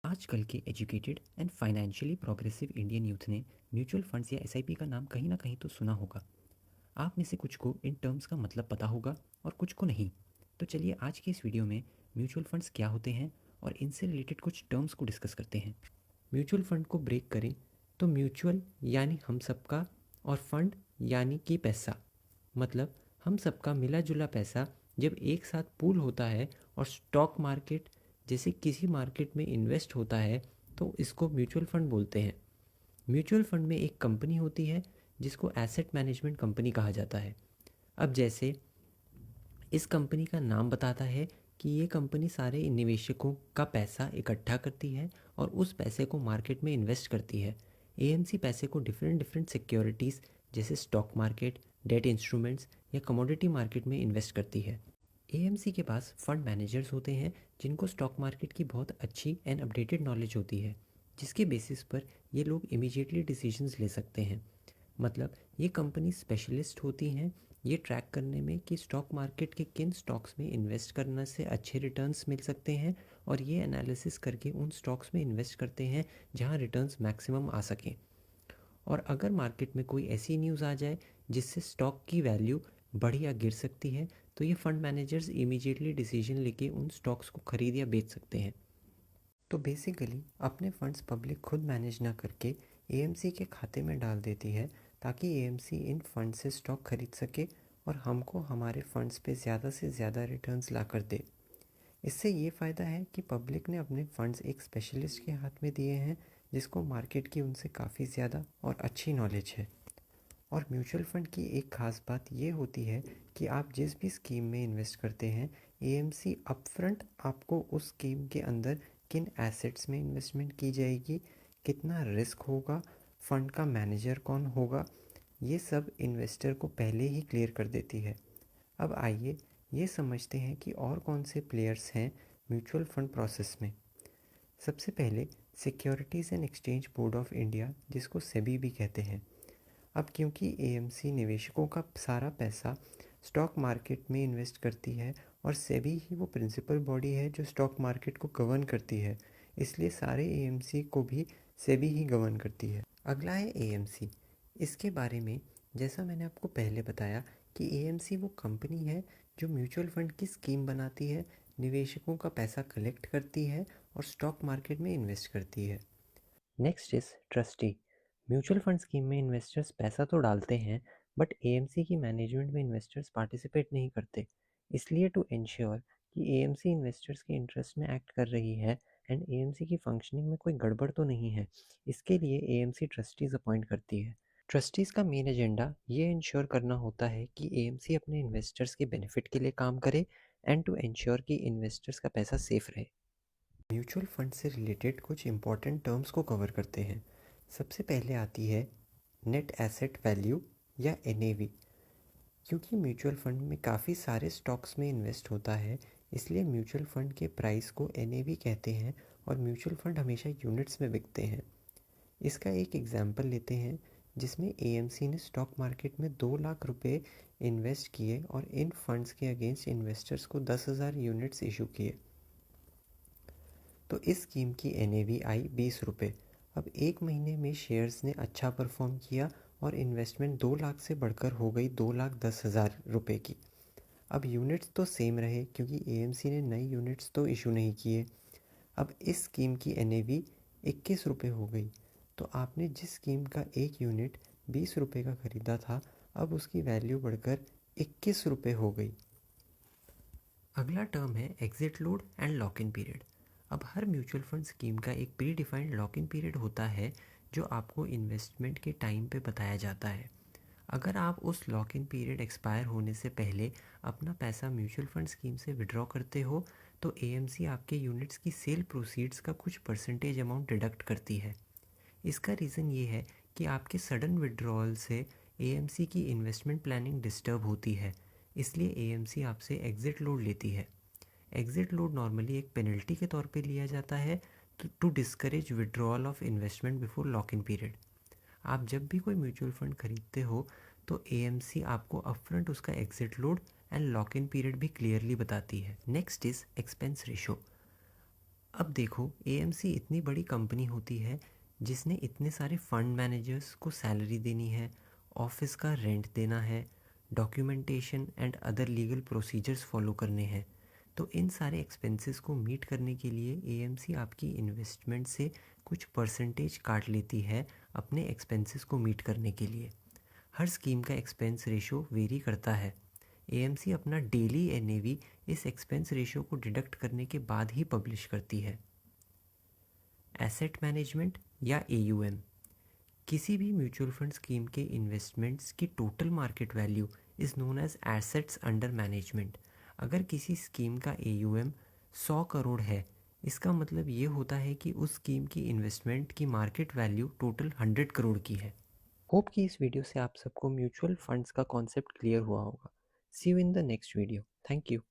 आजकल के educated and financially progressive Indian youth ने म्यूचुअल फंड्स या एसआईपी का नाम कहीं ना कहीं तो सुना होगा। आप में से कुछ को इन टर्म्स का मतलब पता होगा और कुछ को नहीं। तो चलिए आज के इस वीडियो में म्यूचुअल फंड्स क्या होते हैं और इनसे रिलेटेड कुछ टर्म्स को डिस्कस करते हैं। म्यूचुअल फंड को ब्रेक करें तो म्यूचुअल यानी हम सबका और फंड यानी कि पैसा, मतलब हम सबका मिला जुला पैसा जब एक साथ पूल होता है और स्टॉक मार्केट जैसे किसी मार्केट में इन्वेस्ट होता है तो इसको म्यूचुअल फंड बोलते हैं। म्यूचुअल फंड में एक कंपनी होती है जिसको एसेट मैनेजमेंट कंपनी कहा जाता है। अब जैसे इस कंपनी का नाम बताता है कि ये कंपनी सारे निवेशकों का पैसा इकट्ठा करती है और उस पैसे को मार्केट में इन्वेस्ट करती है। एएमसी पैसे को डिफरेंट डिफरेंट सिक्योरिटीज़ जैसे स्टॉक मार्केट, डेट इंस्ट्रूमेंट्स या कमोडिटी मार्केट में इन्वेस्ट करती है। एएमसी के पास फंड मैनेजर्स होते हैं जिनको स्टॉक मार्केट की बहुत अच्छी एंड अपडेटेड नॉलेज होती है, जिसके बेसिस पर ये लोग इमीडिएटली डिसीजंस ले सकते हैं। मतलब ये कंपनी स्पेशलिस्ट होती हैं ये ट्रैक करने में कि स्टॉक मार्केट के किन स्टॉक्स में इन्वेस्ट करने से अच्छे रिटर्न्स मिल सकते हैं, और ये एनालिसिस करके उन स्टॉक्स में इन्वेस्ट करते हैं जहां रिटर्न्स मैक्सिमम आ सकें। और अगर मार्केट में कोई ऐसी न्यूज़ आ जाए जिससे स्टॉक की वैल्यू बढ़ या गिर सकती है तो ये फंड मैनेजर्स इमीडिएटली डिसीजन लेके उन स्टॉक्स को खरीद या बेच सकते हैं। तो बेसिकली अपने फंड्स पब्लिक खुद मैनेज ना करके एएमसी के खाते में डाल देती है ताकि एएमसी इन फंड से स्टॉक खरीद सके और हमको हमारे फंड्स पे ज़्यादा से ज़्यादा रिटर्न्स ला कर दे। इससे ये फ़ायदा है कि पब्लिक ने अपने फंड्स एक स्पेशलिस्ट के हाथ में दिए हैं जिसको मार्केट की उनसे काफ़ी ज़्यादा और अच्छी नॉलेज है। और म्यूचुअल फंड की एक ख़ास बात ये होती है कि आप जिस भी स्कीम में इन्वेस्ट करते हैं एएमसी अपफ्रंट आपको उस स्कीम के अंदर किन एसेट्स में इन्वेस्टमेंट की जाएगी, कितना रिस्क होगा, फंड का मैनेजर कौन होगा, ये सब इन्वेस्टर को पहले ही क्लियर कर देती है। अब आइए ये समझते हैं कि और कौन से प्लेयर्स हैं म्यूचुअल फंड प्रोसेस में। सबसे पहले securities and exchange board of India, जिसको सेबी भी कहते हैं। अब क्योंकि एएमसी निवेशकों का सारा पैसा स्टॉक मार्केट में इन्वेस्ट करती है और सेबी ही वो प्रिंसिपल बॉडी है जो स्टॉक मार्केट को गवर्न करती है, इसलिए सारे एएमसी को भी सेबी ही गवर्न करती है। अगला है एएमसी। इसके बारे में जैसा मैंने आपको पहले बताया कि एएमसी वो कंपनी है जो म्यूचुअल फंड की स्कीम बनाती है, निवेशकों का पैसा कलेक्ट करती है और स्टॉक मार्केट में इन्वेस्ट करती है। Next is trustee. Mutual fund scheme में इन्वेस्टर्स पैसा तो डालते हैं बट एएमसी की मैनेजमेंट में इन्वेस्टर्स पार्टिसिपेट नहीं करते। इसलिए टू इंश्योर कि एएमसी इन्वेस्टर्स के इंटरेस्ट में एक्ट कर रही है एंड एएमसी की फंक्शनिंग में कोई गड़बड़ तो नहीं है, इसके लिए एएमसी ट्रस्टीज़ अपॉइंट करती है। ट्रस्टीज़ का मेन एजेंडा ये इंश्योर करना होता है कि एएमसी अपने इन्वेस्टर्स के बेनिफिट के लिए काम करे एंड टू इंश्योर कि इन्वेस्टर्स का पैसा सेफ रहे। म्यूचुअल फंड से रिलेटेड कुछ इंपॉर्टेंट टर्म्स को कवर करते हैं। सबसे पहले आती है नेट एसेट वैल्यू या एनएवी। क्योंकि म्यूचुअल फंड में काफ़ी सारे स्टॉक्स में इन्वेस्ट होता है इसलिए म्यूचुअल फंड के प्राइस को एनएवी कहते हैं और म्यूचुअल फंड हमेशा यूनिट्स में बिकते हैं। इसका एक एग्जांपल लेते हैं जिसमें एएमसी ने स्टॉक मार्केट में 2 लाख रुपए इन्वेस्ट किए और इन फंड्स के अगेंस्ट इन्वेस्टर्स को 10,000 यूनिट्स इशू किए। तो इस स्कीम की एनएवी आई 20 रुपये। अब एक महीने में शेयर्स ने अच्छा परफॉर्म किया और इन्वेस्टमेंट 2 लाख से बढ़कर हो गई 2,10,000 रुपये की। अब यूनिट्स तो सेम रहे क्योंकि एएमसी ने नई यूनिट्स तो इशू नहीं किए। अब इस स्कीम की एनएवी 21 रुपये हो गई। तो आपने जिस स्कीम का एक यूनिट 20 रुपये का ख़रीदा था अब उसकी वैल्यू बढ़कर 21 रुपये हो गई। अगला टर्म है exit load and lock in period. अब हर म्यूचुअल फंड स्कीम का एक pre defined lock in period होता है जो आपको इन्वेस्टमेंट के टाइम पे बताया जाता है। अगर आप उस लॉक इन पीरियड एक्सपायर होने से पहले अपना पैसा म्यूचुअल फंड स्कीम से विड्रॉ करते हो तो एएमसी आपके यूनिट्स की सेल प्रोसीड्स का कुछ परसेंटेज अमाउंट डिडक्ट करती है। इसका रीज़न ये है कि आपके सडन विड्रॉल से एएमसी की इन्वेस्टमेंट प्लानिंग डिस्टर्ब होती है, इसलिए एएमसी आपसे एग्जिट लोड लेती है। एग्जिट लोड नॉर्मली एक पेनल्टी के तौर पे लिया जाता है to discourage withdrawal of investment before lock in period. आप जब भी कोई म्यूचुअल फंड खरीदते हो तो एएमसी आपको अपफ्रंट उसका exit load and lock in period भी क्लियरली बताती है। Next is expense ratio. अब देखो, एएमसी इतनी बड़ी कंपनी होती है जिसने इतने सारे फंड मैनेजर्स को सैलरी देनी है, ऑफिस का रेंट देना है, documentation and other legal procedures follow करने हैं। तो इन सारे एक्सपेंसेस को मीट करने के लिए एएमसी आपकी इन्वेस्टमेंट से कुछ परसेंटेज काट लेती है अपने एक्सपेंसेस को मीट करने के लिए। हर स्कीम का एक्सपेंस रेशो वेरी करता है। एएमसी अपना डेली एनएवी इस एक्सपेंस रेशो को डिडक्ट करने के बाद ही पब्लिश करती है। एसेट मैनेजमेंट या एयूएम किसी भी म्यूचुअल फंड स्कीम के इन्वेस्टमेंट्स की total market value is known as assets under management. अगर किसी स्कीम का एयूएम 100 करोड़ है, इसका मतलब ये होता है कि उस स्कीम की इन्वेस्टमेंट की मार्केट वैल्यू टोटल 100 करोड़ की है। होप कि इस वीडियो से आप सबको म्यूचुअल फंड्स का कॉन्सेप्ट क्लियर हुआ होगा। See you in the next video. Thank you.